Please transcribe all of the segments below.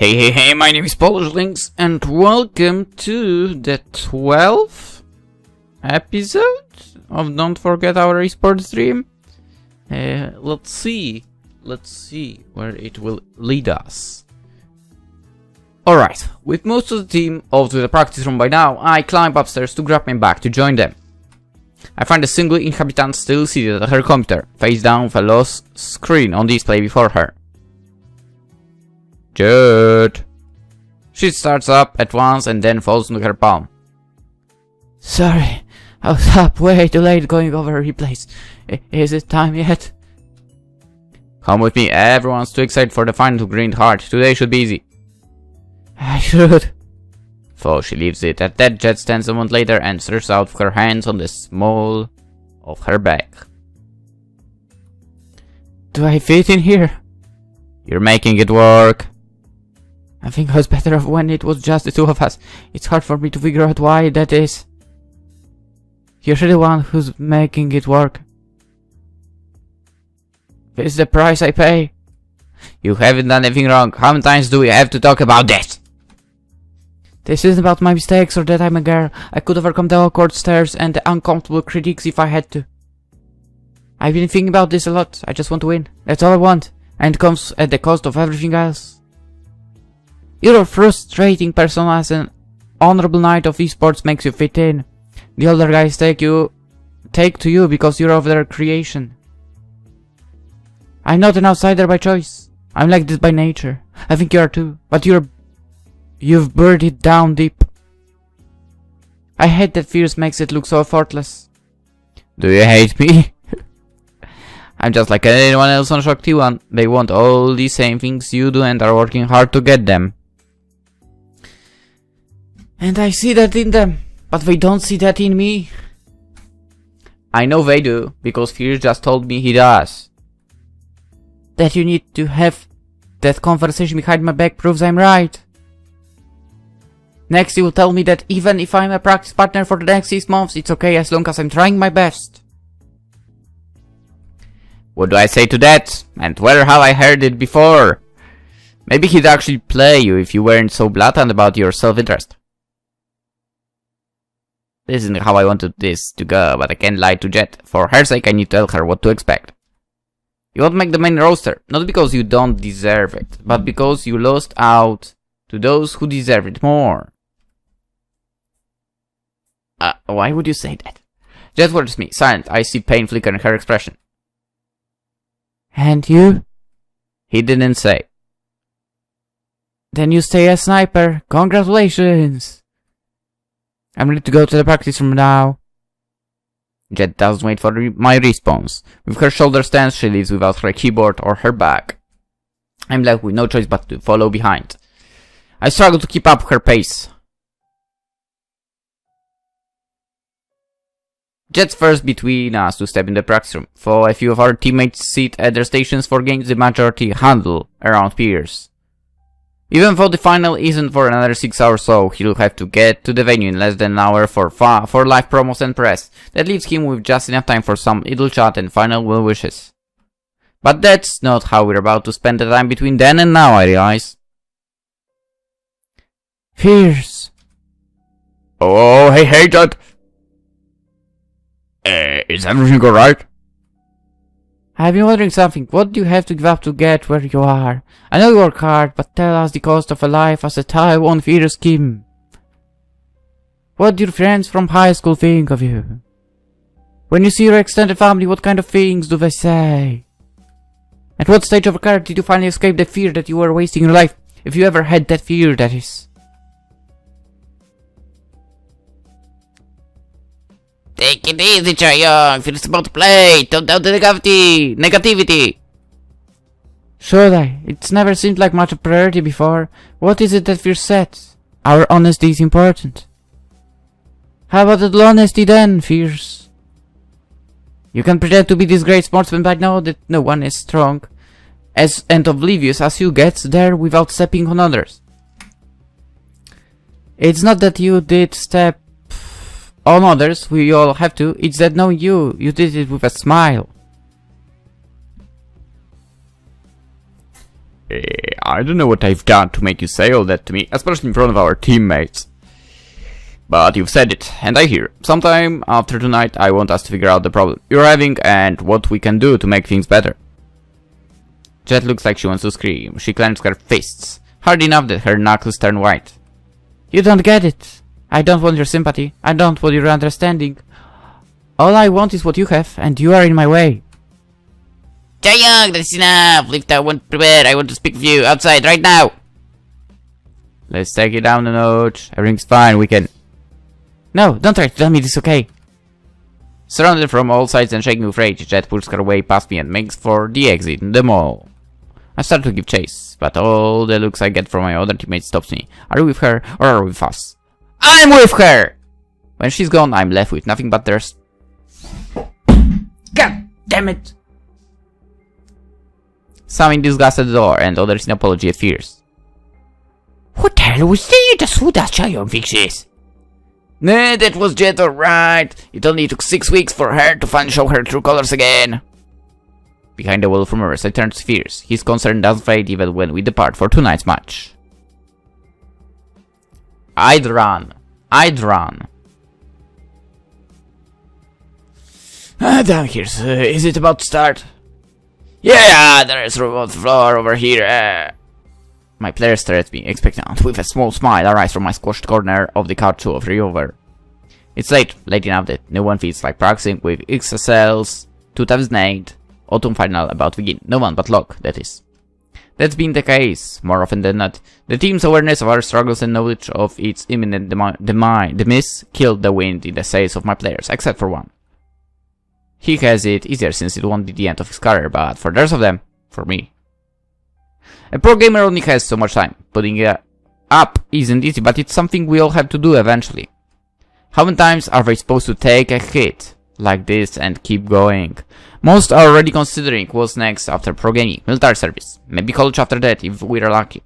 Hey, my name is PolishLynx and welcome to the 12th episode of Don't Forget Our Esports Dream. Let's see where it will lead us. Alright, with most of the team off to the practice room by now, I climb upstairs to grab my bag to join them. I find a single inhabitant still seated at her computer, face down with a lost screen on display before her. Jude. She starts up at once and then falls into her palm. Sorry, I was up way too late going over replays. Is it time yet? Come with me, everyone's too excited for the final to grind hard. Today should be easy. I should. So she leaves it at that. Jet stands a moment later and stares out with her hands on the small of her back. Do I fit in here? You're making it work. I think I was better off when it was just the two of us. It's hard for me to figure out why that is. You're the one who's making it work. It's the price I pay. You haven't done anything wrong. How many times do we have to talk about this? This isn't about my mistakes or that I'm a girl. I could overcome the awkward stares and the uncomfortable critiques if I had to. I've been thinking about this a lot. I just want to win. That's all I want. And it comes at the cost of everything else. You're a frustrating person as an honorable knight of esports makes you fit in. The older guys take to you because you're of their creation. I'm not an outsider by choice. I'm like this by nature. I think you are too. But you've buried it down deep. I hate that fears makes it look so effortless. Do you hate me? I'm just like anyone else on Shock T1. They want all the same things you do and are working hard to get them. And I see that in them, but they don't see that in me. I know they do, because Fears just told me he does. That you need to have that conversation behind my back proves I'm right. Next you will tell me that even if I'm a practice partner for the next 6 months, it's okay as long as I'm trying my best. What do I say to that? And where have I heard it before? Maybe he'd actually play you if you weren't so blatant about your self-interest. This isn't how I wanted this to go, but I can't lie to Jet. For her sake, I need to tell her what to expect. You won't make the main roster, not because you don't deserve it, but because you lost out to those who deserve it more. Why would you say that? Jet watches me, silent. I see pain flicker in her expression. And you? He didn't say. Then you stay a sniper. Congratulations! I'm ready to go to the practice room now. Jet doesn't wait for my response. With her shoulder stance, she leaves without her keyboard or her bag. I'm left with no choice but to follow behind. I struggle to keep up her pace. Jet's first between us to step in the practice room, for a few of our teammates sit at their stations for games the majority handle around peers. Even though the final isn't for another 6 hours or so, he'll have to get to the venue in less than an hour for live promos and press. That leaves him with just enough time for some idle chat and final well wishes. But that's not how we're about to spend the time between then and now, I realize. Fierce. Oh, hey, Judd. Is everything alright? I've been wondering something. What do you have to give up to get where you are? I know you work hard, but tell us the cost of a life as a Taiwan feeder scheme. What do your friends from high school think of you? When you see your extended family, what kind of things do they say? At what stage of your career did you finally escape the fear that you were wasting your life? If you ever had that fear, that is. Take it easy, Chaeyoung. Feel about to play. Don't doubt the negativity. Should I? It's never seemed like much a priority before. What is it that fear sets? Our honesty is important. How about a little honesty then, Fierce? You can pretend to be this great sportsman, but know that no one is strong and oblivious as you gets there without stepping on others. It's not that you did step on others, we all have to. It's that knowing you did it with a smile. I don't know what I've done to make you say all that to me, especially in front of our teammates. But you've said it, and I hear. Sometime after tonight, I want us to figure out the problem you're having and what we can do to make things better. Jet looks like she wants to scream. She clenches her fists, hard enough that her knuckles turn white. You don't get it. I don't want your sympathy. I don't want your understanding. All I want is what you have, and you are in my way. Jaeyoung, that's enough. Leave that one prepared. I want to speak with you outside right now. Let's take it down a notch. Everything's fine, we can... No, don't try to tell me this, okay? Surrounded from all sides and shaking with rage, Jet pulls her way past me and makes for the exit in the mall. I start to give chase, but all the looks I get from my other teammates stops me. Are you with her, or are we with us? I'm with her! When she's gone, I'm left with nothing but thirst. God damn it! Some in disgust at the door, and others in apology at fears. What the hell was that? Just who does Jaeyoung think she is? Nah, that was Jet, alright. It only took 6 weeks for her to finally show her true colors again. Behind the wall from rumors, I turn to Fierce. His concern doesn't fade even when we depart for tonight's match. I'd run. Down here, is it about to start? Yeah, there is room on the floor over here. My players stare at me, expectant, with a small smile arise from my squashed corner of the couch of revolver. It's late enough that no one feels like practicing with XSL's 2008 Autumn Final about to begin. No one but Locke, that is. That's been the case, more often than not. The team's awareness of our struggles and knowledge of its imminent demise killed the wind in the sails of my players, except for one. He has it easier since it won't be the end of his career, but for the rest of them, for me. A pro gamer only has so much time. Putting it up isn't easy, but it's something we all have to do eventually. How many times are they supposed to take a hit like this and keep going? Most are already considering what's next after pro gaming, military service, maybe college after that if we're lucky.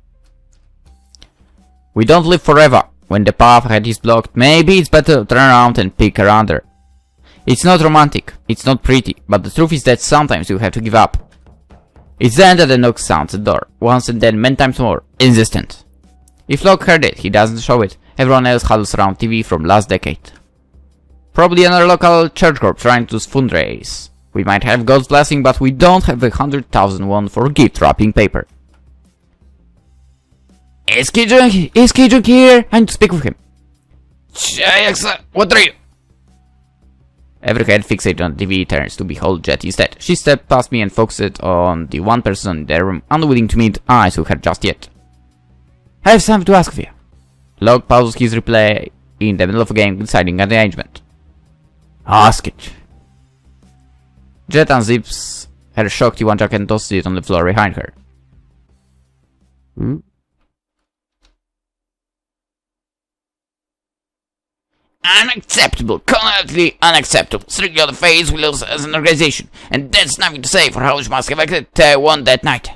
We don't live forever. When the path ahead is blocked, maybe it's better to turn around and pick another. It's not romantic, it's not pretty, but the truth is that sometimes you have to give up. It's then that the knock sounds at the door, once and then many times more, insistent. If Locke heard it, he doesn't show it. Everyone else huddles around TV from last decade. Probably another local church group trying to fundraise. We might have God's blessing, but we don't have 100,000 won for gift wrapping paper. Is Kijun here? I need to speak with him. Jaeyoung, what are you? Every head fixated on the TV turns to behold Jet instead. She stepped past me and focused on the one person in the room, unwilling to meet eyes with her just yet. I have something to ask of you. Locke pauses his replay in the middle of a game, deciding an arrangement. Ask it. Jet unzips her shocked one jacket and tosses it on the floor behind her. Unacceptable, completely unacceptable. Strictly on the face we lose as an organization, and that's nothing to say for how much must have won that night.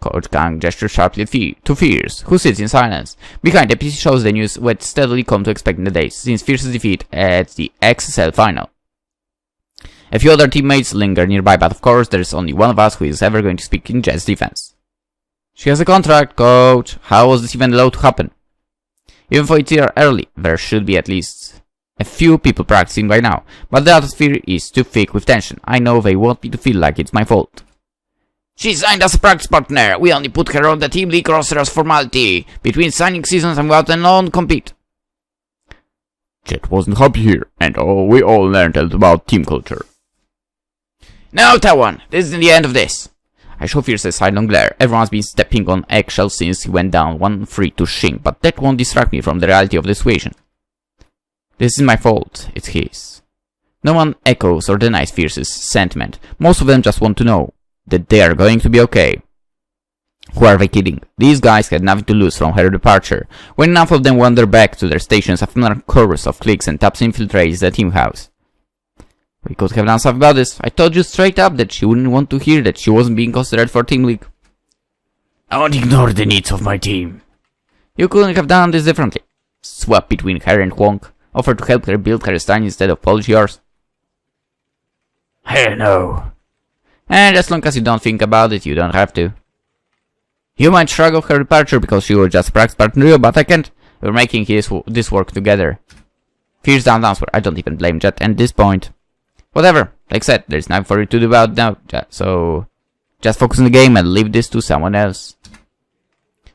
Coach Gang gestures sharply to Fierce, who sits in silence. Behind the PC shows the news what steadily come to expect in the days since Fierce's defeat at the XSL final. A few other teammates linger nearby, but of course there's only one of us who is ever going to speak in Jet's defense. She has a contract, coach. How was this even allowed to happen? Even though it's here early, there should be at least a few people practicing by now, but the atmosphere is too thick with tension. I know they want me to feel like it's my fault. She signed as a practice partner. We only put her on the team league roster as formality. Between signing seasons and without a non-compete. Jet wasn't happy here, and we all learned a lot about team culture. No, Tawan, this isn't the end of this. I show Fierce a sidelong glare. Everyone's been stepping on eggshells since he went down 1-3 to Shing, but that won't distract me from the reality of the situation. This is my fault, it's his. No one echoes or denies Fierce's sentiment. Most of them just want to know that they are going to be okay. Who are they kidding? These guys had nothing to lose from her departure. When enough of them wander back to their stations, a familiar chorus of clicks and taps infiltrates the team house. We could have done something about this. I told you straight up that she wouldn't want to hear that she wasn't being considered for Team League. I won't ignore the needs of my team. You couldn't have done this differently. Swap between her and Wong. Offer to help her build her stand instead of polish yours. I don't know. And as long as you don't think about it, you don't have to. You might struggle her departure because she was just a practice partner, but I can't. We're making this work together. Fierce down answer. I don't even blame Jet at this point. Whatever. Like I said, there's nothing for you to do about now, so just focus on the game and leave this to someone else.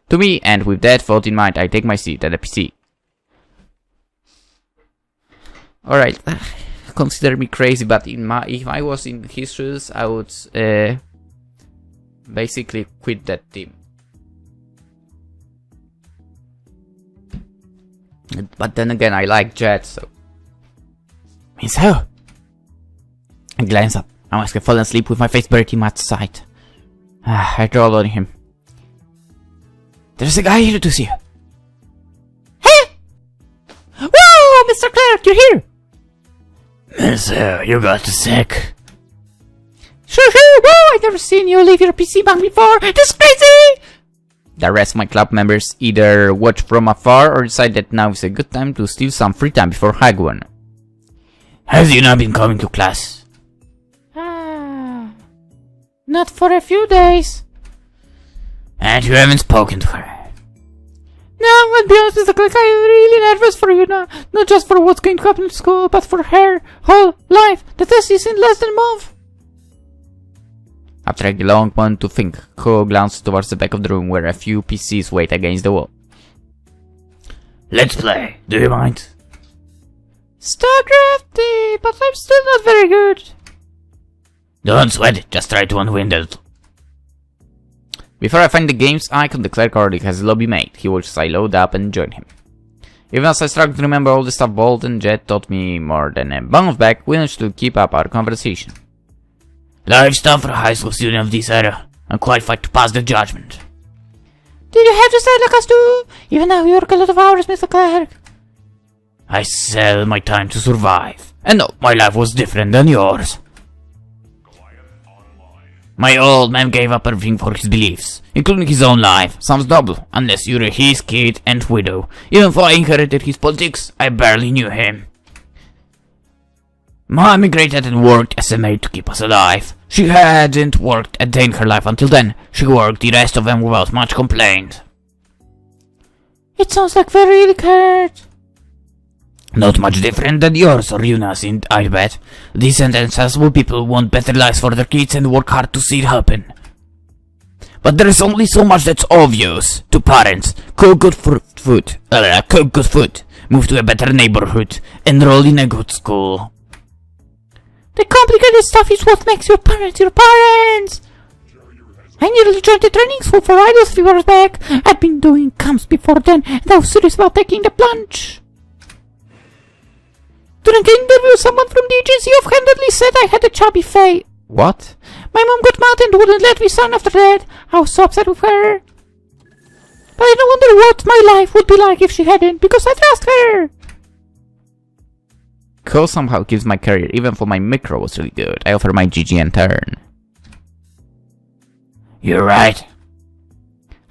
To me, and with that thought in mind, I take my seat at the PC. Alright, consider me crazy, but if I was in his shoes, I would basically quit that team. But then again, I like Jet, so... Minseo! I glance up. I must have fallen asleep with my face pretty much sight. I draw on him. There's a guy here to see you. Hey! Whoa, Mr. Clark, you're here! Minseo, you got sick. Sure, whoa, I've never seen you leave your PC bang before. This is crazy! The rest of my club members either watch from afar or decide that now is a good time to steal some free time before Hagwon. Have you not been coming to class? Not for a few days. And you haven't spoken to her? No, I'll be honest, Mr. Clark, I'm really nervous for you now. Not just for what's going to happen in school, but for her whole life. The test is in less than a month. After a long moment to think, Ko glances towards the back of the room where a few PCs wait against the wall. Let's play. Do you mind? StarCraft, but I'm still not very good. Don't sweat it. Just try to unwin that. Before I find the game's icon, the clerk already has a lobby made. He watches I load up and join him. Even as I struggle to remember all the stuff Bolt and Jet taught me more than a month back, we managed to keep up our conversation. Life stuff for a high school student of this era. I'm qualified to pass the judgment. Did you have to stay like us too? Even now you work a lot of hours, Mr. Clark. I sell my time to survive. And no, my life was different than yours. My old man gave up everything for his beliefs, including his own life. Sounds double, unless you're his kid and widow. Even though I inherited his politics, I barely knew him. Mom immigrated and worked as a maid to keep us alive. She hadn't worked a day in her life until then. She worked the rest of them without much complaint. It sounds like they really cared. Not much different than yours or Yuna's, I bet. Decent and sensible people want better lives for their kids and work hard to see it happen. But there is only so much that's obvious to parents. Cook good food, move to a better neighborhood, enroll in a good school. The complicated stuff is what makes your parents your parents. I nearly joined the training school for idols a few years back. I'd been doing camps before then, and I was serious about taking the plunge. During the interview, someone from the agency offhandedly said I had a chubby face. What? My mom got mad and wouldn't let me sign after that. I was so upset with her. But I don't wonder what my life would be like if she hadn't, because I trust her. Ko somehow keeps my career, even though my micro was really good. I offer my GG and turn. You're right.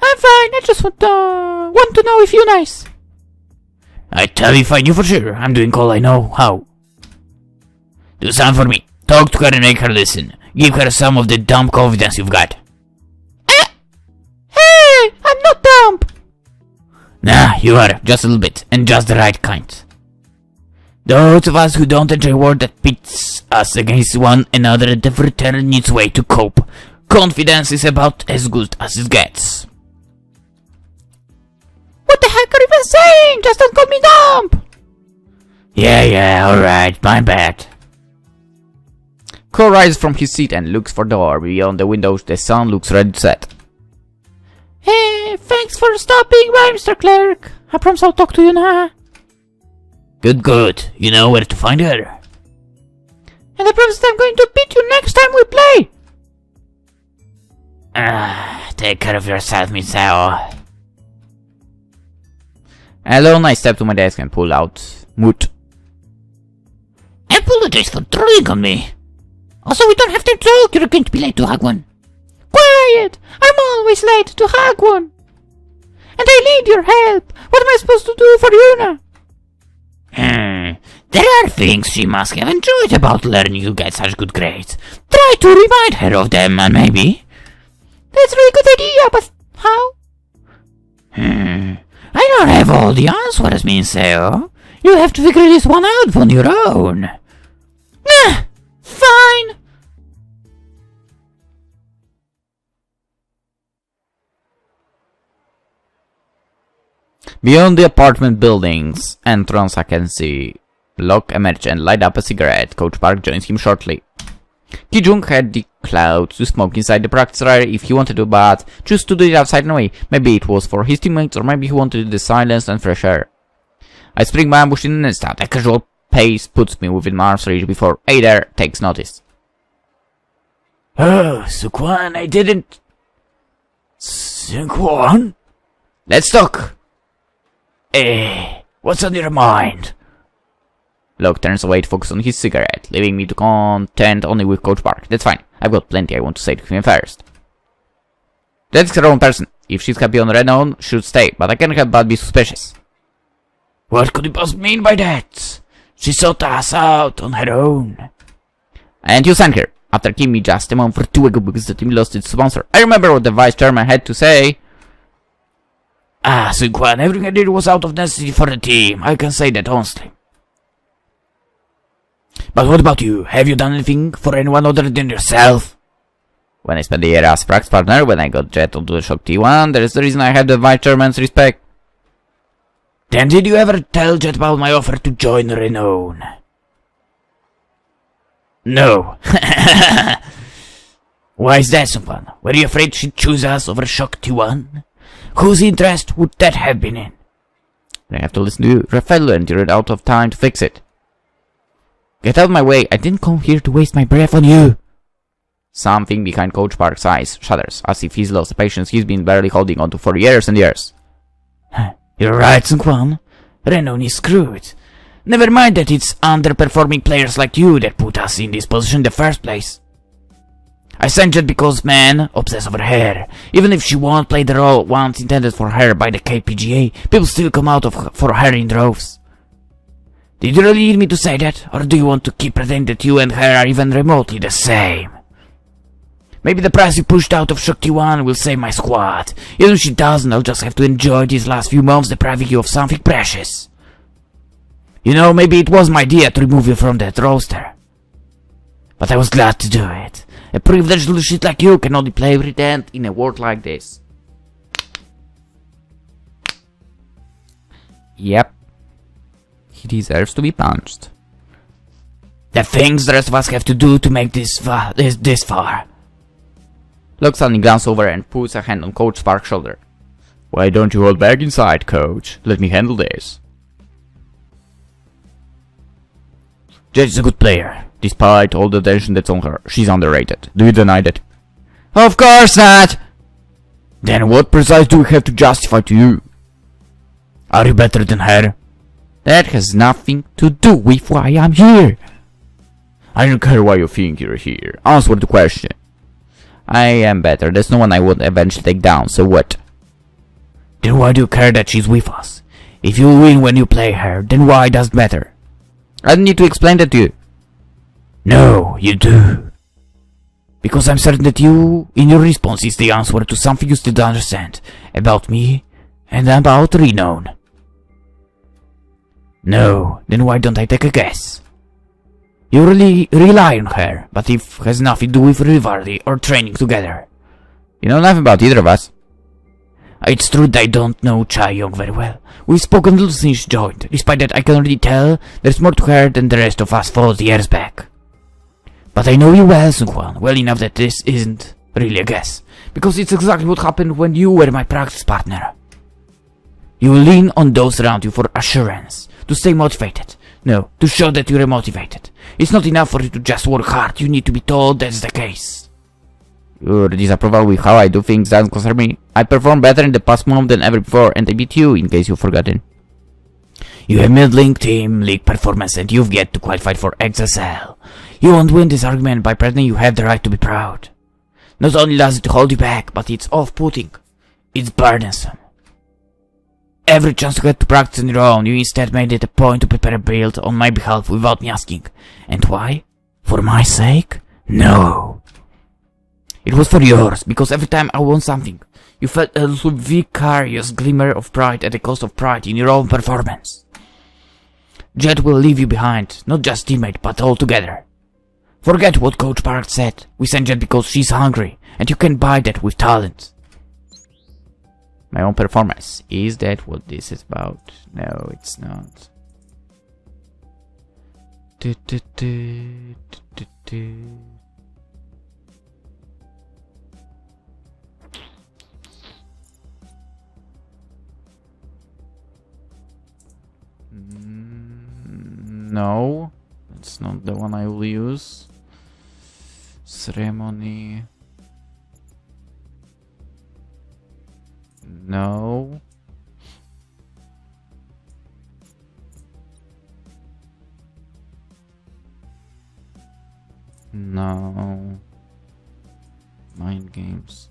I'm fine, I just want to know if you're nice. I'd tell you if I knew for sure. I'm doing all I know how. Do something for me. Talk to her and make her listen. Give her some of the dumb confidence you've got. Hey, I'm not dumb. Nah, you are. Just a little bit. And just the right kind. Those of us who don't enjoy war that pits us against one another, the fraternity needs a way to cope. Confidence is about as good as it gets. What the heck are you even saying? Just don't call me dumb! Yeah, alright, my bad. Ko rises from his seat and looks for the door. Beyond the windows, the sun looks ready to set. Hey, thanks for stopping by, Mr. Clark. I promise I'll talk to you now. Good. You know where to find her. And I promise I'm going to beat you next time we play. Take care of yourself, Minseo. Alone, I step to my desk and pull out Moot. I apologize for trolling on me. Also, we don't have to talk. You're going to be late to Hagwon. Quiet! I'm always late to Hagwon. And I need your help. What am I supposed to do for Yuna? There are things she must have enjoyed about learning you get such good grades. Try to remind her of them and maybe... That's a really good idea, but How? I don't have all the answers, Minseo. You have to figure this one out on your own. Nah, fine. Beyond the apartment building's entrance, I can see Locke emerge and light up a cigarette. Coach Park joins him shortly. Kijung had the clout to smoke inside the practice area if he wanted to, but chose to do it outside anyway. Maybe it was for his teammates, or maybe he wanted the silence and fresh air. I spring my ambush in an instant. A casual pace puts me within my arm's reach before Adair takes notice. Oh, Suquan, I didn't... Suquan? Let's talk! What's on your mind? Locke turns away to focus on his cigarette, leaving me to contend only with Coach Park. That's fine. I've got plenty I want to say to him first. That's her own person. If she's happy on renown, should stay, but I can't help but be suspicious. What could you possibly mean by that? She sought us out on her own. And you sent her, after killing me just a month or two ago because the team lost its sponsor. I remember what the vice chairman had to say. Suquan, everything I did was out of necessity for the team. I can say that honestly. But what about you? Have you done anything for anyone other than yourself? When I spent the year as practice partner, when I got jet onto the Shock T1, there is the reason I had the vice chairman's respect. Then did you ever tell Jet about my offer to join Renown? No. Why is that, someone? Were you afraid she'd choose us over Shock T1? Whose interest would that have been in? I have to listen to you, Raphael, and you're out of time to fix it. Get out of my way, I didn't come here to waste my breath on you. Something behind Coach Park's eyes shudders, as if he's lost the patience he's been barely holding onto for years and years. You're right, Sungkwan. Renown is screwed. Never mind that it's underperforming players like you that put us in this position in the first place. I sent Jet because, man, obsessed over her. Even if she won't play the role once intended for her by the KPGA, people still come out for her in droves. Did you really need me to say that, or do you want to keep pretending that you and her are even remotely the same? Maybe the price you pushed out of Shakti 1 will save my squad. Even if she doesn't, I'll just have to enjoy these last few months depriving you of something precious. You know, maybe it was my idea to remove you from that roster. But I was glad to do it. A privileged little shit like you can only play pretend in a world like this. Yep. He deserves to be punched. The things the rest of us have to do to make this far. Locke suddenly glances over and puts a hand on Coach Park's shoulder. Why don't you hold back inside, Coach? Let me handle this. Jet is a good player. Despite all the attention that's on her, she's underrated. Do you deny that? Of course not! Then what precise do we have to justify to you? Are you better than her? That has nothing to do with why I'm here. I don't care why you think you're here. Answer the question. I am better. There's no one I would eventually take down, so what? Then why do you care that she's with us? If you win when you play her, then why does it matter? I don't need to explain that to you. No, you do. Because I'm certain that you, in your response, is the answer to something you still don't understand. About me, and about Renown. No, then why don't I take a guess? You really rely on her, but it has nothing to do with rivalry or training together. You know nothing about either of us. It's true that I don't know Chai Young very well. We've spoken little since she joined. Despite that, I can already tell there's more to her than the rest of us 40 years back. But I know you well, Sungkwan, well enough that this isn't really a guess. Because it's exactly what happened when you were my practice partner. You lean on those around you for assurance, to stay motivated. No, to show that you're motivated. It's not enough for you to just work hard, you need to be told that's the case. Your disapproval with how I do things doesn't concern me. I performed better in the past month than ever before, and I beat you, in case you've forgotten. You have middling team league performance and you've yet to qualify for XSL. You won't win this argument by pretending you have the right to be proud. Not only does it hold you back, but it's off-putting. It's burdensome. Every chance to get to practice on your own, you instead made it a point to prepare a build on my behalf without me asking. And why? For my sake? No. It was for yours, because every time I won something, you felt a little vicarious glimmer of pride at the cost of pride in your own performance. Jet will leave you behind, not just teammate, but altogether. Forget what Coach Park said. We sent Jet because she's hungry, and you can buy that with talent. My own performance. Is that what this is about? No, it's not. No, that's not the one I will use. Ceremony. No. No. Mind games.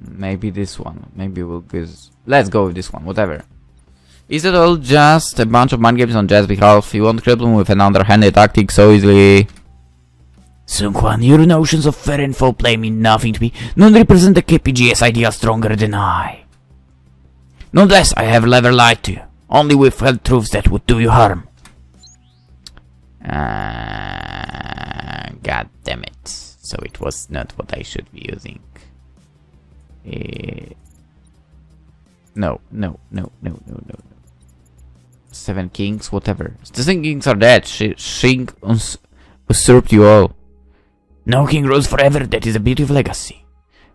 Maybe this one. Maybe we'll guess. Let's go with this one. Whatever. Is it all just a bunch of mind games on Jet's behalf? You won't cripple him with an underhanded tactic so easily. Sungkwan, your notions of fair and foul play mean nothing to me. None represent the KPGS idea stronger than I. Nonetheless, I have never lied to you. Only withheld truths that would do you harm. God damn it. So it was not what I should be using. No. 7 kings, whatever. The 7 kings are dead. Shing usurped you all. No king rules forever, that is the beauty of legacy.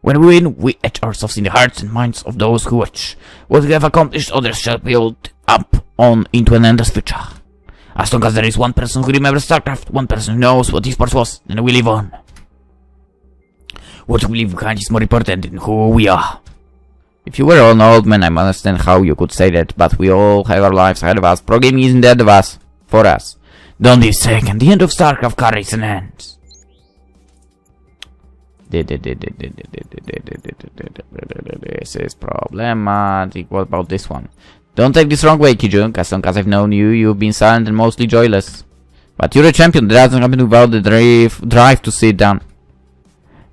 When we win, we etch ourselves in the hearts and minds of those who watch. What we have accomplished, others shall build up on into an endless future. As long as there is one person who remembers StarCraft, one person who knows what esports was, then we live on. What we leave behind is more important than who we are. If you were an old man, I understand how you could say that, but we all have our lives ahead of us. Pro gaming isn't ahead of us. For us. Don't be second. The end of StarCraft carries an end. This is problematic. What about this one? Don't take this wrong way, Kijunk. As long as I've known you, you've been silent and mostly joyless. But you're a champion. That doesn't happen without the drive to sit down.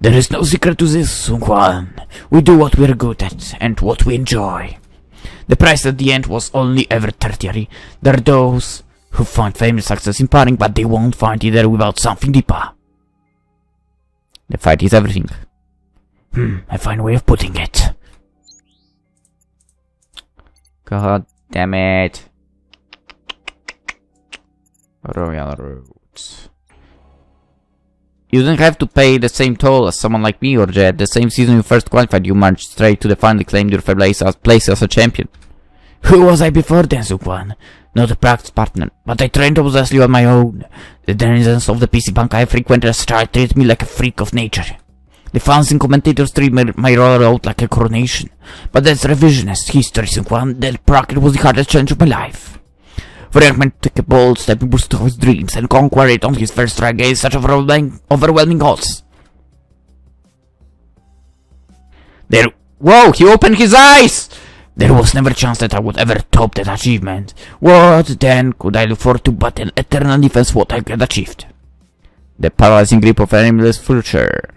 There is no secret to this, Sungkwan. We do what we're good at, and what we enjoy. The price at the end was only ever tertiary. There are those who find fame and success empowering, but they won't find it there without something deeper. The fight is everything. A fine way of putting it. God damn it. Royal Roads. You didn't have to pay the same toll as someone like me or Jet. The same season you first qualified, you marched straight to the final and claimed your place as a champion. Who was I before then, Sungkwan? Not a practice partner, but I trained obviously on my own. The denizens of the PC bank I frequented as a child treated me like a freak of nature. The fans and commentators treat my role out like a coronation. But that's revisionist history, Sungkwan. That bracket was the hardest challenge of my life. For a young man to take a bold step in pursuit of his dreams and conquer it on his first try against such overwhelming odds. Whoa, he opened his eyes! There was never a chance that I would ever top that achievement. What then could I look forward to but an eternal defense what I had achieved? The paralyzing grip of enemyless future.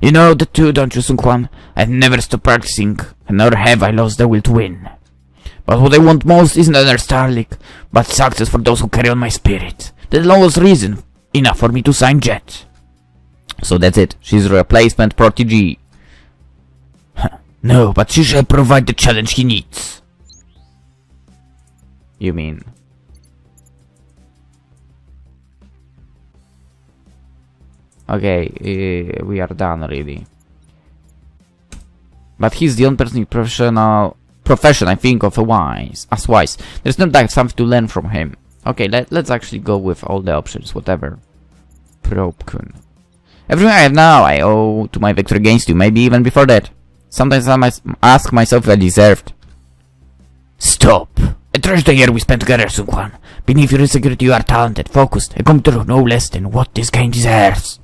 You know the two, don't you, Sungkwan? I've never stopped practicing, and nor have I lost the will to win. But what I want most isn't another Star League, but success for those who carry on my spirit. That alone was reason enough for me to sign Jet. So that's it. She's a replacement protege. No, but she shall provide the challenge he needs. You mean? Okay, we are done really. But he's the only person in profession I think of as wise. There's no doubt something to learn from him. Okay, let's actually go with all the options, whatever. Probekun. Everything I have now I owe to my victory against you, maybe even before that. Sometimes I must ask myself if I deserved. Stop! I treasure the year we spent together, Sungkwan. Beneath your insecurity you are talented, focused, and come through no less than what this game deserves.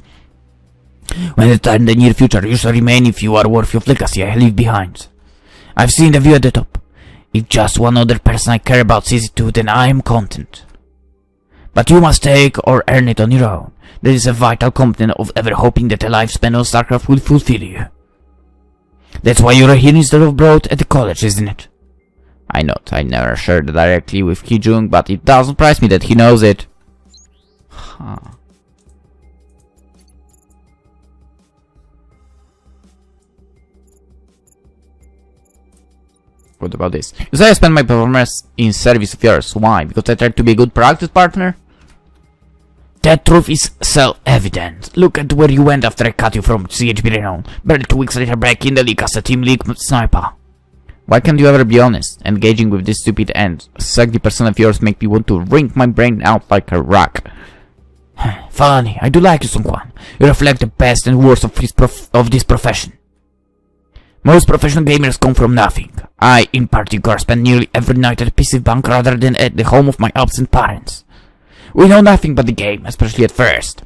When the time in the near future you shall remain if you are worthy of legacy I leave behind. I've seen the view at the top. If just one other person I care about sees it too, then I am content. But you must take or earn it on your own. That is a vital component of ever hoping that a life spent on StarCraft will fulfill you. That's why you're here instead of abroad at the college, isn't it? I never shared directly with Kijung, but it doesn't surprise me that he knows it. Huh. What about this? You say I spend my performance in service of yours. Why? Because I tried to be a good practice partner? That truth is self-evident. Look at where you went after I cut you from CHB Renown. Barely 2 weeks later back in the league as a team league sniper. Why can't you ever be honest? Engaging with this stupid end. 60% of yours make me want to wring my brain out like a rock. Funny, I do like you, Sungkwan. You reflect the best and worst of this profession. Most professional gamers come from nothing. I, in particular, spend nearly every night at a PC bank rather than at the home of my absent parents. We know nothing but the game, especially at first.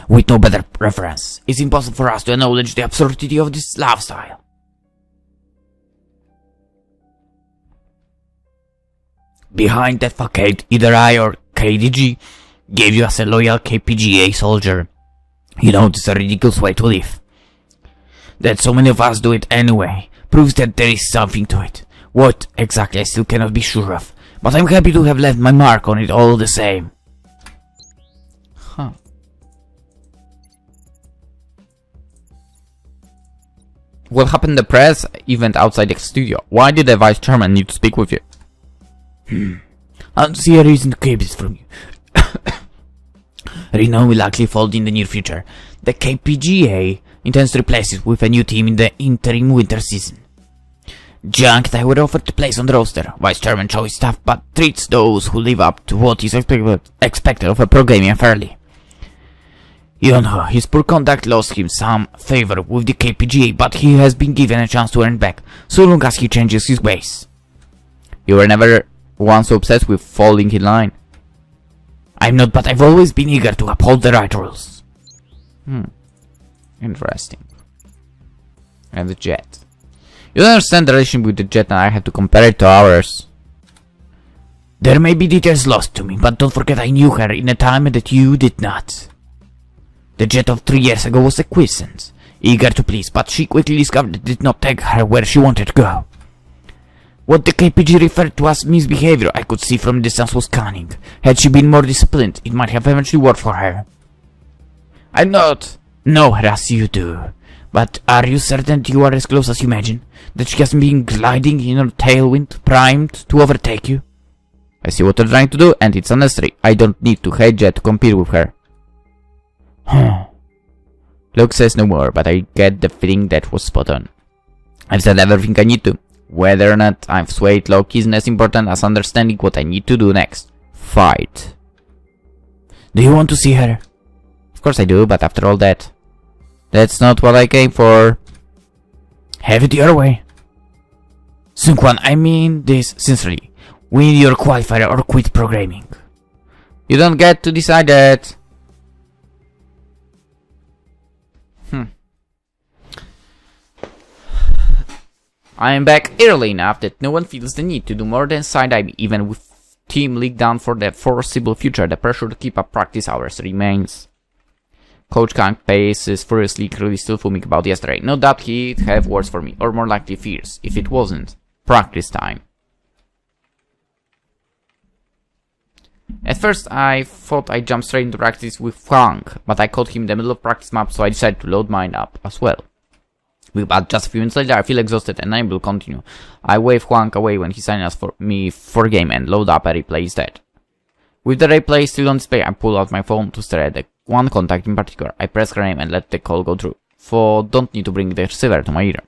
With no better reference, it's impossible for us to acknowledge the absurdity of this lifestyle. Behind that facade, either I or KDG gave you as a loyal KPGA soldier. You know, it's a ridiculous way to live. That so many of us do it anyway proves that there is something to it. What exactly I still cannot be sure of, but I'm happy to have left my mark on it all the same. Huh. What happened in the press event outside the studio? Why did the vice chairman need to speak with you? I don't see a reason to keep this from you. Renown will likely fold in the near future. The KPGA intends to replace it with a new team in the interim winter season. Junk and I were offered to place on the roster. Vice Chairman shows staff but treats those who live up to what is expected of a pro gamer fairly. You know, his poor conduct lost him some favor with the KPGA, but he has been given a chance to earn back, so long as he changes his ways. You were never once obsessed with falling in line. I'm not, but I've always been eager to uphold the right rules. Interesting. And the jet. You don't understand the relation with the jet and I had to compare it to ours. There may be details lost to me, but don't forget I knew her in a time that you did not. The jet of 3 years ago was a quiescent, eager to please, but she quickly discovered it did not take her where she wanted to go. What the KPG referred to as misbehavior I could see from a distance was cunning. Had she been more disciplined, it might have eventually worked for her. I don't know her as you do, but are you certain you are as close as you imagine? That she has been gliding in her tailwind, primed to overtake you? I see what you're trying to do, and it's unnecessary. I don't need to hate jet to compete with her. Luke says no more, but I get the feeling that was spot on. I've said everything I need to. Whether or not I've swayed Luke isn't as important as understanding what I need to do next. Fight. Do you want to see her? Of course I do, but after all that, that's not what I came for. Have it your way. Sungkwan, I mean this sincerely. Win your qualifier or quit programming. You don't get to decide that. I am back early enough that no one feels the need to do more than side-eye me, even with team league down for the foreseeable future. The pressure to keep up practice hours remains. Coach Kang paces furiously, clearly still fuming about yesterday. No doubt he'd have words for me, or more likely fears, if it wasn't practice time. At first I thought I'd jump straight into practice with Huang, but I caught him in the middle of practice map, so I decided to load mine up as well. But just a few minutes later, I feel exhausted and unable to continue. I wave Huang away when he signs for me for game and load up a replay instead. With the replay still on display, I pull out my phone to stare at the one contact in particular. I press her name and let the call go through, for don't need to bring the receiver to my ear.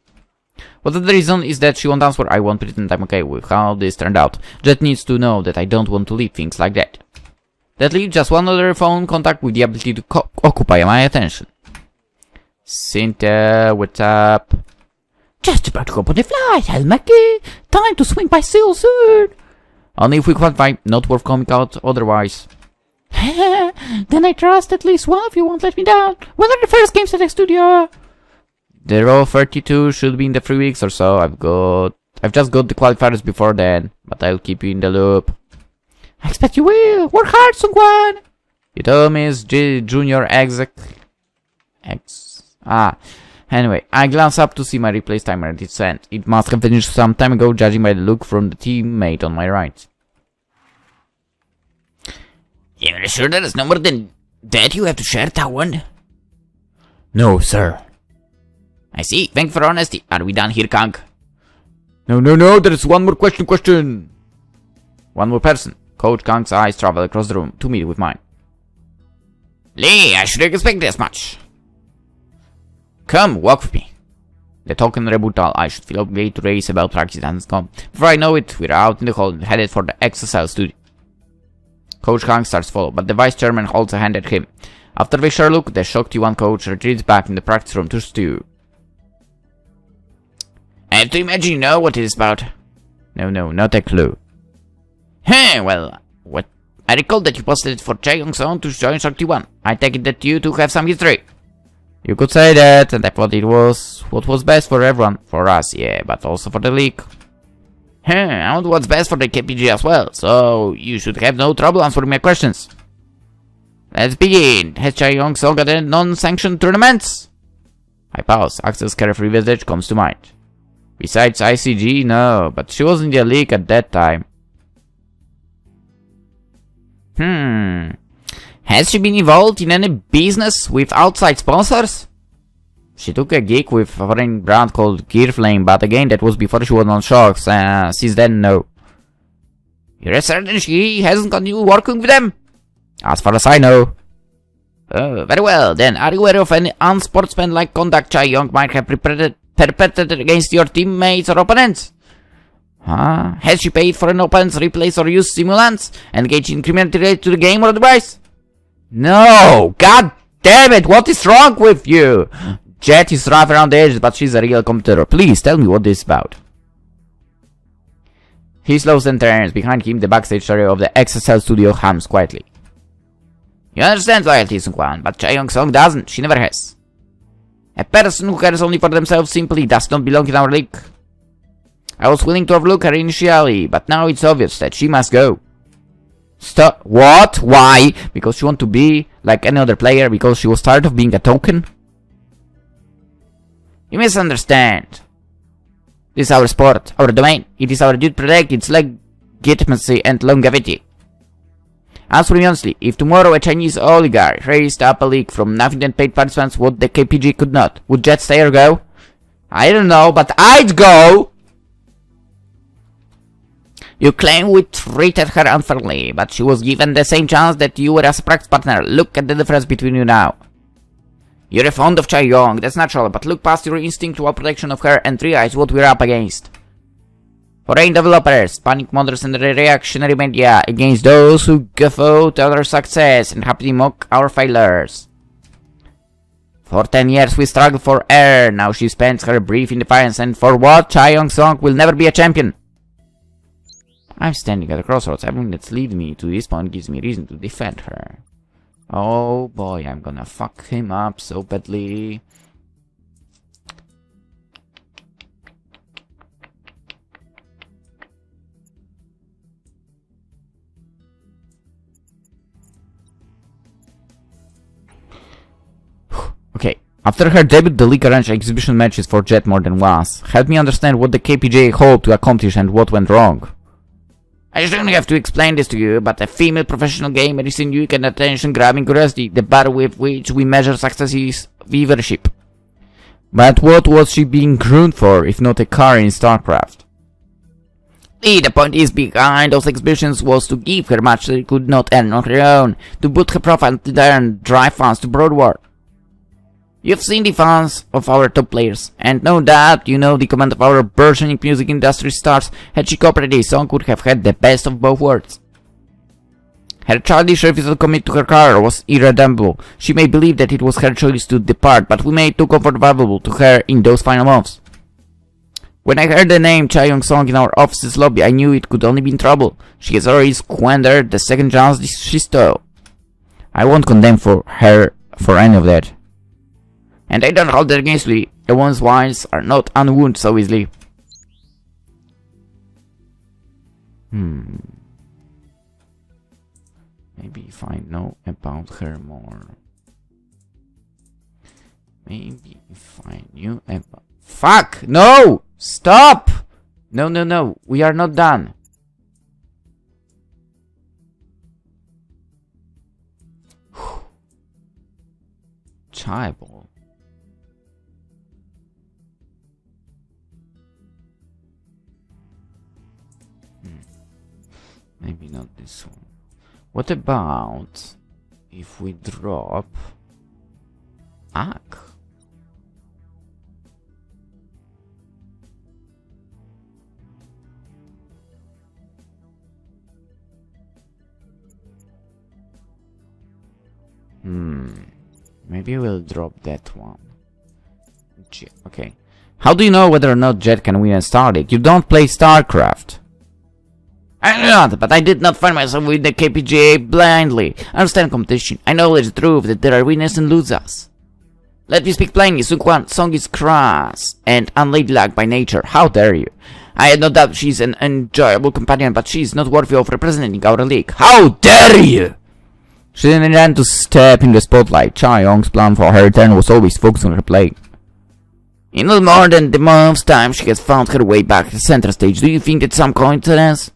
But the reason is that she won't answer. I won't pretend I'm okay with how this turned out. Jet needs to know that I don't want to leave things like that. That leaves just one other phone contact with the ability to occupy my attention. Cynthia, what's up? Just about to hop on the flight, Helmaki. Time to swing by Seal soon. Only if we qualify, not worth coming out otherwise. Then I trust at least one of you won't let me down. When are the first games at the studio? The row 32 should be in the 3 weeks or so. I've got I've just got the qualifiers before then, but I'll keep you in the loop. I expect you will. Work hard, Sungwan. You told me it's junior exec. Anyway, I glance up to see my replace timer and it's sent. It must have finished some time ago, judging by the look from the teammate on my right. You're sure there is no more than that you have to share, Tawan? No, sir. I see. Thank you for honesty. Are we done here, Kang? No, there is one more question. One more person. Coach Kang's eyes travel across the room to meet with mine. Lee, I should expect as much. Come, walk with me. The token rebuttal, I should feel obligated to raise about practice and come. Before I know it, we're out in the hall, headed for the exercise studio. Coach Kang starts to follow, but the vice chairman holds a hand at him. After they share a look, the shocked T1 coach retreats back in the practice room to stew. I have to imagine you know what it is about. No, not a clue. Well, what? I recall that you posted it for Chae-Young-sung to join Shock T1. I take it that you two have some history. You could say that, and I thought it was what was best for everyone. For us, yeah, but also for the league. I want what's best for the KPG as well, so you should have no trouble answering my questions. Let's begin. Has Chae-Young-sung got any non-sanctioned tournaments? I pause. Axel's carefree visage comes to mind. Besides ICG, no, but she was in the league at that time. Has she been involved in any business with outside sponsors? She took a gig with a foreign brand called Gearflame, but again, that was before she was on Shocks, since then, no. You're certain she hasn't continued working with them? As far as I know. Oh, very well, then are you aware of any unsportsmanlike conduct Chae-Young might have perpetrated against your teammates or opponents? Has she paid for an opponent's replays or used simulants, engaged in criminality related to the game or otherwise? No! God damn it, what is wrong with you? Jet is rough around the edges, but she's a real competitor. Please, tell me what this is about. He slows and turns. Behind him, the backstage area of the XSL studio hums quietly. You understand loyalty, Sung-Kwan, but Chae-Young-sung doesn't. She never has. A person who cares only for themselves simply does not belong in our league. I was willing to overlook her initially, but now it's obvious that she must go. Stop. What? Why? Because she wants to be like any other player? Because she was tired of being a token? You misunderstand. This is our sport, our domain. It is our duty to protect its legitimacy and longevity. Answer me honestly, if tomorrow a Chinese oligarch raised up a league from nothing and paid participants what the KPG could not, would Jet stay or go? I don't know, but I'd go! You claim we treated her unfairly, but she was given the same chance that you were as a practice partner. Look at the difference between you now. You're fond of Chae-Young, that's natural, but look past your instinctual protection of her and realize what we're up against. Foreign developers, panic mongers and reactionary media against those who guffaw at our success and happily mock our failures. For 10 years we struggled for her, now she spends her brief in defiance, and for what? Chae-Young-sung will never be a champion. I'm standing at a crossroads. Everything that's leading me to this point gives me reason to defend her. Oh boy, I'm gonna fuck him up so badly. Okay, after her debut, the league arranged exhibition matches for Jet more than once. Help me understand what the KPJ hoped to accomplish and what went wrong. I shouldn't have to explain this to you, but a female professional gamer is in unique and attention-grabbing curiosity. The bar with which we measure success is viewership. But what was she being groomed for, if not a car in StarCraft? The point is, behind those exhibitions was to give her much she could not earn on her own, to boot her profile and drive fans to Broadwar. You've seen the fans of our top players, and no doubt you know the command of our burgeoning music industry stars. Had she cooperated, Song could have had the best of both worlds. Her childish refusal to commit to her career was irredeemable. She may believe that it was her choice to depart, but we made too comfortable to her in those final months. When I heard the name Chae-Young-sung in our office's lobby, I knew it could only be in trouble. She has already squandered the second chance she stole. I won't condemn her for any of that. And I don't hold that against me. The one's wives are not unwounded so easily. Maybe if I know about her more. Maybe if I knew about... Fuck! No! Stop! No, no, no. We are not done. Chaebol. Maybe not this one. What about if we drop Ak? Maybe we'll drop that one. Okay. How do you know whether or not Jet can win a Star League? You don't play StarCraft. I do not, but I did not find myself with the KPGA blindly. I understand competition. I know it's true that there are winners and losers. Let me speak plainly. Song is crass and unladylike by nature. How dare you? I had no doubt she's an enjoyable companion, but she's not worthy of representing our league. How dare you! She didn't intend to step in the spotlight. Chae-Young's plan for her return was always focused on her play. In little more than the month's time, she has found her way back to the center stage. Do you think that's some coincidence?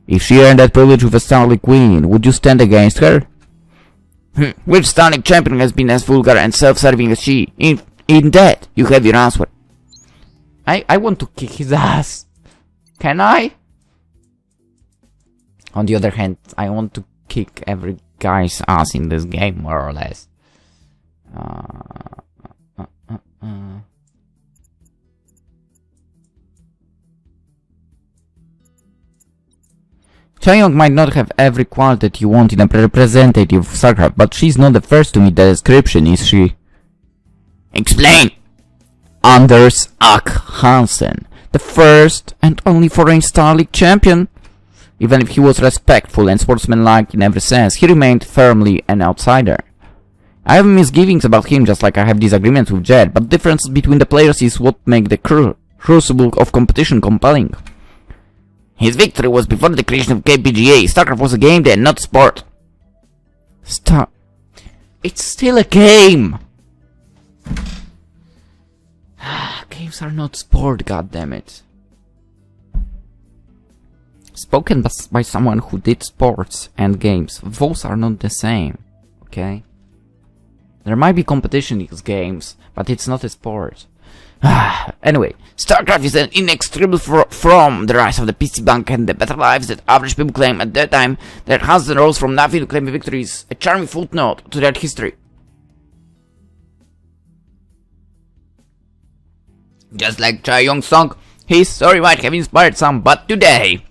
If she earned that privilege with a Star League win, would you stand against her? Which Star League champion has been as vulgar and self-serving as she? In that, you have your answer. I want to kick his ass. Can I? On the other hand, I want to kick every guy's ass in this game, more or less. Chae-Young might not have every quality that you want in a representative of StarCraft, but she's not the first to meet the description, is she? Explain! Anders Ak Hansen, the first and only foreign Star League champion. Even if he was respectful and sportsmanlike in every sense, he remained firmly an outsider. I have misgivings about him just like I have disagreements with Jet, but the difference between the players is what makes the crucible of competition compelling. His victory was before the creation of KPGA. StarCraft was a game then, not sport. It's still a game! Games are not sport, goddammit. Spoken by someone who did sports and games. Those are not the same, okay? There might be competition in these games, but it's not a sport. Anyway, StarCraft is an inextricable from the rise of the PC bank and the better lives that average people claim. At that time, their husbands rose from nothing to claim victories. A charming footnote to their history. Just like Chae-Young's song, his story might have inspired some, but today,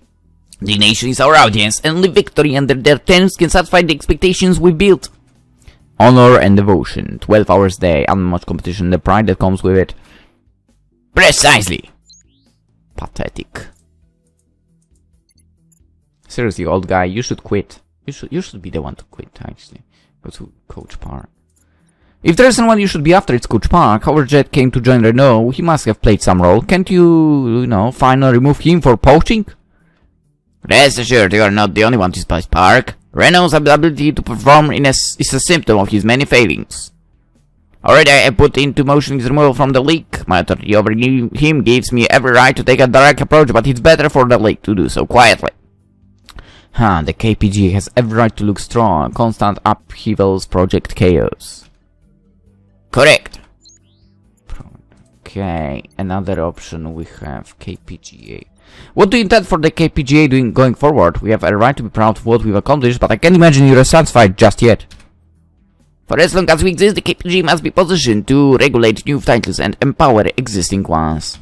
the nation is our audience, and only victory under their terms can satisfy the expectations we built. Honor and devotion, 12 hours a day, unmatched competition, the pride that comes with it. Precisely. Pathetic. Seriously, old guy, you should quit. You should be the one to quit, actually. Go to Coach Park. If there's someone you should be after, it's Coach Park. Our Jet came to join Renault. He must have played some role. Can't you know, finally remove him for poaching? Rest assured, you are not the only one to despise Park. Renault's ability to perform is a symptom of his many failings. Already I put into motion his removal from the league. My authority over him gives me every right to take a direct approach, but it's better for the league to do so quietly. The KPG has every right to look strong. Constant upheavals project chaos. Correct. Okay, another option we have KPGA. What do you intend for the KPGA doing going forward? We have a right to be proud of what we've accomplished, but I can't imagine you're satisfied just yet. For as long as we exist, the KPG must be positioned to regulate new titles and empower existing ones.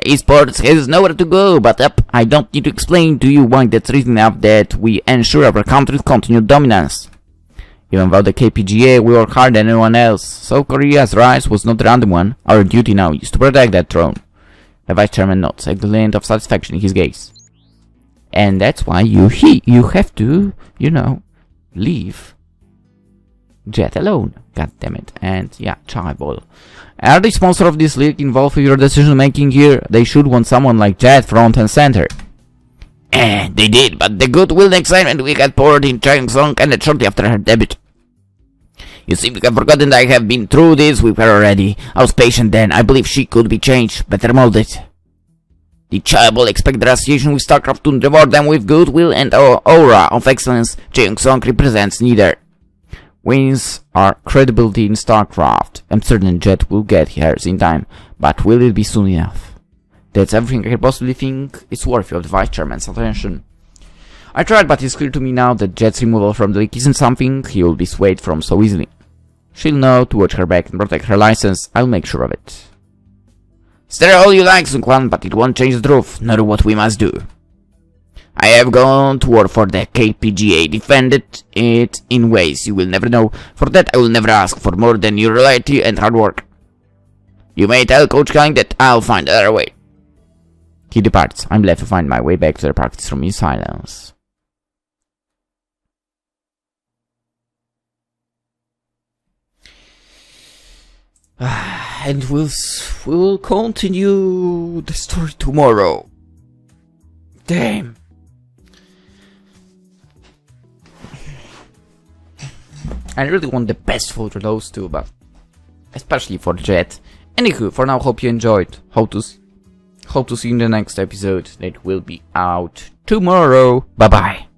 Esports has nowhere to go but up. I don't need to explain to you why that's reason enough that we ensure our country's continued dominance. Even though the KPGA we work harder than anyone else, so Korea's rise was not a random one. Our duty now is to protect that throne. The Vice Chairman nods, a glint of satisfaction in his gaze. And that's why you have to, you know, leave Jet alone. God damn it. And yeah, Chaebol. Are the sponsor of this league involved with your decision making here? They should want someone like Jet front and center. They did, but the goodwill and excitement we had poured in Chaeyoung-song ended shortly after her debut. You seem to have forgotten that I have been through this with her already. I was patient then. I believe she could be changed, better molded. The child will expect the association with StarCraft to reward them with goodwill and aura of excellence. Chaeyoung-song represents neither. Wins our credibility in StarCraft. I'm certain Jet will get hers in time, but will it be soon enough? That's everything I can possibly think is worthy of the Vice Chairman's attention. I tried, but it's clear to me now that Jet's removal from the league isn't something he will be swayed from so easily. She'll know to watch her back and protect her license. I'll make sure of it. Stare all you like, Sun-Quan, but it won't change the truth, nor what we must do. I have gone to war for the KPGA, defended it in ways you will never know. For that I will never ask for more than your loyalty and hard work. You may tell Coach Kang that I'll find another way. He departs. I'm left to find my way back to the practice room in silence. And we'll continue the story tomorrow. Damn. I really want the best for those two, but especially for Jet. Anywho, for now, hope you enjoyed. Hope to see you in the next episode that will be out tomorrow. Bye bye.